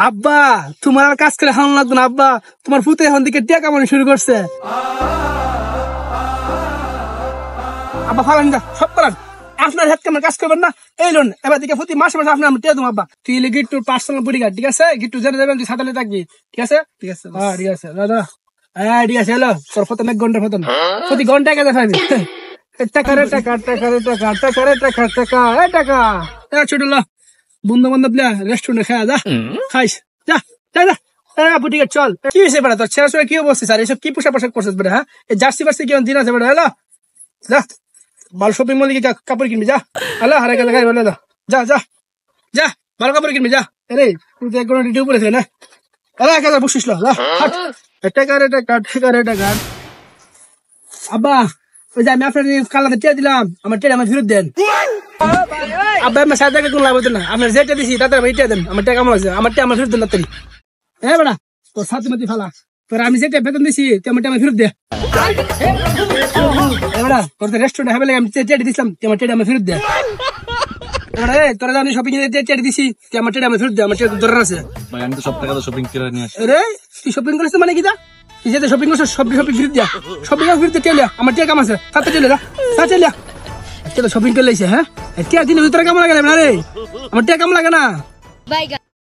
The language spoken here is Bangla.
আব্বা তোমার আর কাজ করে হারানো লাগতো না আব্বা, তোমার ফুতে এখন দিকে টিয়া কামানো শুরু করছে। আব্বা ফালান দা সব করান, আপনার হাত কেমন কাজ করবেন না এই লোন এবার দিকে প্রতি মাসে মাসে আপনার টিয়া দেবো আব্বা। তুই এলে গিট্টুর পার্সোনাল বডিগার্ড, ঠিক আছে? গিট্টু জেনে যাবেন তুই সাঁতালে থাকবি, ঠিক আছে? ঠিক আছে হ্যাঁ ঠিক আছে দাদা, হ্যাঁ ঠিক আছে। এলো তোর প্রথম 1 ঘন্টা প্রথম প্রতি ঘন্টায় কাজে পাবি। টাকা রে টাকা, টাকা রে টাকা, টাকা রে টাকা, টাকা এ টাকা ছোট লো বন্ধু বান্ধব রেস্টুরেন্টে খাওয়া যা, খাইস যা যা যা। আপু ঠিক আছে চল। কি হয়েছে বেড়া তোর ছেড়া ছেড়ে কি অবস্থা স্যার? এসব কি পোশাক পোশাক করছিস বেড়া? হ্যাঁ এই জার্সি বার্সি কি দিন আছে বেড়া? এলো যা ভালো শপিং মলে গিয়ে কাপড় কিনবি যা। হ্যালো হারে গেলে খাই বলে যা যা যা ভালো কাপড় কিনবি যা। আরে তুই তো একবার ডিউটি উপরে না, আরে একা বসিস লো টাকা রে টাকা, টাকা রে টাকা। আব্বা ওই যে আমি আপনার কালাতে টিয়া দিলাম, আমার টিয়া আমার ফেরত দেন। আব্বা আমার সাথে কোন লাভ হতো না, আপনার যেটা দিছি তাতে আমার টিয়া দেন, আমার টিয়া কেমন লাগছে, আমার টিয়া আমার ফেরত দেন তাড়াতাড়ি। হ্যাঁ বেড়া তোর সাথে মাতি ফালা, তোর আমি যেটা বেতন দিছি আমার টিয়া আমার ফেরত দে। বেড়া তোর রেস্টুরেন্টে হবে আমি টিয়া দিছিলাম, আমার টিয়া আমার ফেরত দে। তোরা জানি শপিং টিয়া দিছি আমার টিয়া আমার ফেরত দে, আমার টিয়া ধরে আছে। ভাই আমি তো সব টাকা তো শপিং করে নিয়ে আসি। রে তুই শপিং করিস মানে কি? যেতে শপিং করছো শপিং ফিরত দিয়া, শপিং ফিরতে টেলিয়া আমার টিয়া কাম আছে সাথে টেলে যা সাথে টেলিয়া। শপিং করে লাইছে হ্যাঁ টিয়া দিনের ভিতরে কাম লাগে না রে, আমার টিয়া কাম লাগে না।